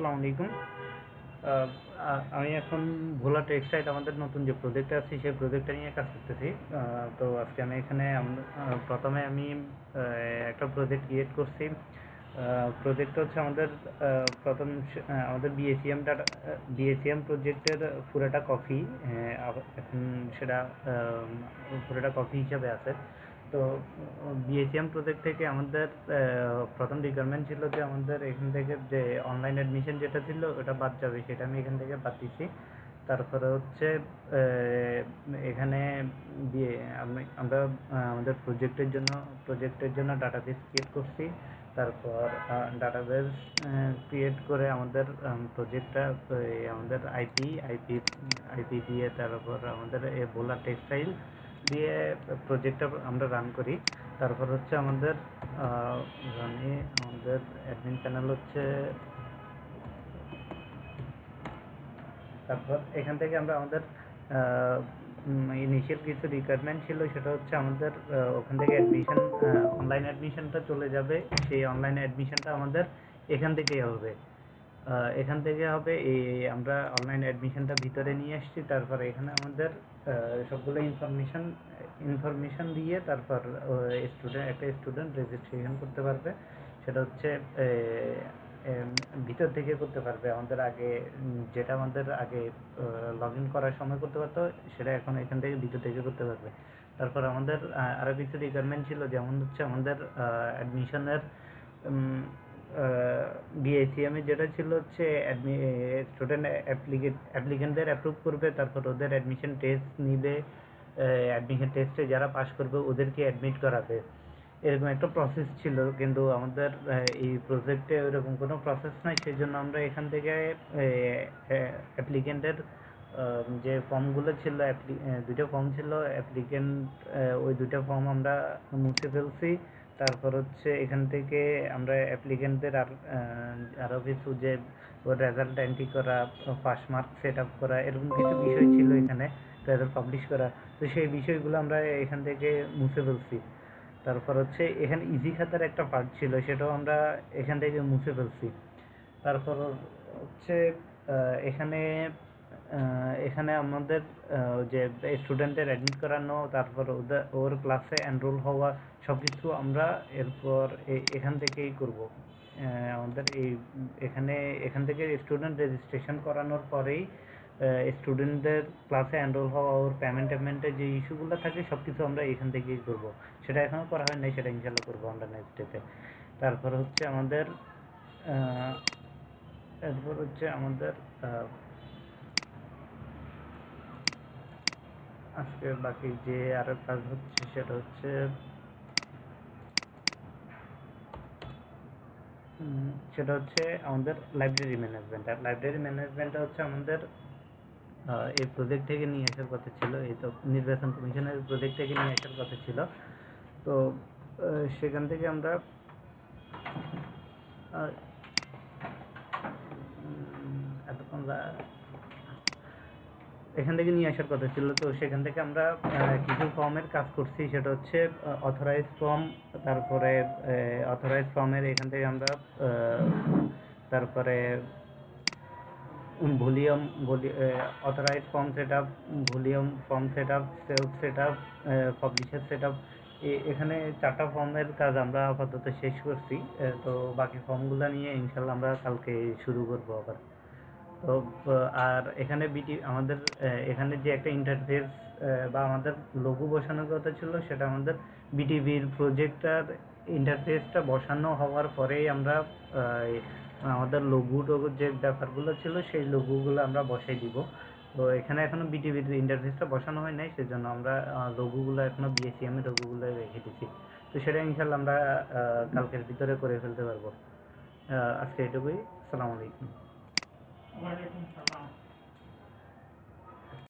আসসালামু আলাইকুম। আমি এখন ভোলা টেক্সটাইল আমাদের নতুন যে প্রজেক্টটা আছে সেই প্রজেক্টটা নিয়ে কাজ করতেছি। তো আজকে আমি এখানে প্রথমে আমি একটা প্রজেক্ট ক্রিয়েট করছি। প্রজেক্টটা হচ্ছে আমাদের প্রথম আমাদের বিএসিএম প্রজেক্টের পুরোটা কপি। এখন সেটা পুরোটা কপি হিসাবে আছে। তো বিএসিএম প্রজেক্ট থেকে আমাদের প্রথম রিকোয়ারমেন্ট ছিল যে আমাদের এখান থেকে যে অনলাইন অ্যাডমিশন যেটা ছিল ওটা বাদ যাবে, সেটা আমি এখান থেকে বাদ দিছি। তারপরে হচ্ছে এখানে আমরা আমাদের প্রজেক্টের জন্য ডাটাবেস ক্রিয়েট করছি। তারপর ডাটাবেস ক্রিয়েট করে আমাদের প্রজেক্টটা আমাদের আইপি দিয়ে তারপর আমাদের ভোলা টেক্সটাইল দিয়ে প্রজেক্টটা আমরা রান করি। তারপর হচ্ছে আমাদের অ্যাডমিন প্যানেল হচ্ছে, তারপর এখান থেকে আমরা আমাদের ইনিশিয়াল কিছু রিকোয়ারমেন্ট ছিল, সেটা হচ্ছে আমাদের ওখান থেকে অনলাইন অ্যাডমিশনটা চলে যাবে। সেই অনলাইন অ্যাডমিশনটা আমাদের এখান থেকেই হবে। আমরা অনলাইন অ্যাডমিশনটা ভিতরে নিয়ে আসছি। তারপর এখানে আমাদের সবগুলো ইনফরমেশন দিয়ে তারপর একটা স্টুডেন্ট রেজিস্ট্রেশন করতে পারবে। সেটা হচ্ছে ভিতর থেকে করতে পারবে। আমাদের আগে লগ ইন করার সময় করতে পারতো, সেটা এখন এখান থেকে ভিতর থেকে করতে পারবে। তারপর আমাদের আরও কিছু রিকোয়ারমেন্ট ছিল, যেমন হচ্ছে আমাদের অ্যাডমিশনের বিএসিএমে যেটা ছিল হচ্ছে স্টুডেন্ট অ্যাপ্লিকেন্টদের অ্যাপ্রুভ করবে, তারপর ওদের অ্যাডমিশন টেস্ট নিবে, অ্যাডমিশন টেস্টে যারা পাস করবে ওদেরকে অ্যাডমিট করাবে। এরকম একটা প্রসেস ছিল, কিন্তু আমাদের এই প্রজেক্টে ওইরকম কোনো প্রসেস নাই। সেই জন্য আমরা এখান থেকে অ্যাপ্লিকেন্টের যে ফর্মগুলো ছিল, দুটো ফর্ম ছিল অ্যাপ্লিকেন্ট, ওই দুটো ফর্ম আমরা মুছে ফেলছি। তারপর হচ্ছে এখান থেকে আমরা অ্যাপ্লিকেন্টদের আরও কিছু যে ওর রেজাল্ট এন্ট্রি করা, পাস মার্ক সেট আপ করা, এরকম কিছু বিষয় ছিল এখানে, রেজাল্ট পাবলিশ করা। তো সেই বিষয়গুলো আমরা এখান থেকে মুছে ফেলছি। তারপর হচ্ছে এখানে ইজি খাতার একটা পার্ট ছিল, সেটাও আমরা এখান থেকে মুছে ফেলছি। তারপর হচ্ছে এখানে আমাদের যে স্টুডেন্টের অ্যাডমিট করানো, তারপর ওর ক্লাসে এনরোল হওয়া, সব কিছু আমরা এরপর এখান থেকেই করব। আমাদের এখান থেকে স্টুডেন্ট রেজিস্ট্রেশন করানোর পরেই স্টুডেন্টদের ক্লাসে এনরোল হওয়া, ওর পেমেন্টের যে ইস্যুগুলো থাকে সব কিছু আমরা এখান থেকেই করব। সেটা এখনও করা হয় নাই, সেটা ইনশাল্লাহ করবো আমরা নেক্সট ডেতে। তারপর হচ্ছে আমাদের আজকে বাকি যে আরও কাজ হচ্ছে সেটা হচ্ছে আমাদের লাইব্রেরি ম্যানেজমেন্ট। আর লাইব্রেরি ম্যানেজমেন্টটা হচ্ছে আমাদের এই প্রজেক্ট থেকে নিয়ে আসার কথা ছিল, এই তো নির্বাচন কমিশনের প্রজেক্ট থেকে নিয়ে আসার কথা ছিল। তো সেখান থেকে আমরা এখান থেকে নিয়ে আসার কথা ছিল। তো সেখান থেকে আমরা কিছু ফর্মের কাজ করছি, সেটা হচ্ছে অথরাইজ ফর্ম। তারপরে অথরাইজ ফর্মের এখান থেকে আমরা তারপরে authorise form set up, volume form set up, self set up, publisher set up, এখানে 4টা ফর্মের কাজ আমরা আপাতত শেষ করছি। তো বাকি ফর্মগুলো নিয়ে ইনশাল্লাহ আমরা কালকে শুরু করবো আবার। তো আর এখানে আমাদের এখানে যে একটা ইন্টারফেস বা আমাদের লোগো বসানোর কথা ছিল, সেটা আমাদের বিটিভির প্রজেক্টটার ইন্টারফেসটা বসানো হওয়ার পরেই আমরা আমাদের লোগো যে ব্যাপারগুলো ছিল সেই লোগোগুলো আমরা বসাই দিব। তো এখানে এখনও বিটিভির ইন্টারফেসটা বসানো হয় নাই, সেজন্য আমরা লোগোগুলো এখনও বিএসিএমের লোগোগুলো রেখে দিছি। তো সেটা ইনশাল্লাহ আমরা কালকের ভিতরে করে ফেলতে পারবো। আজকে এটুকুই। আসসালামু আলাইকুম।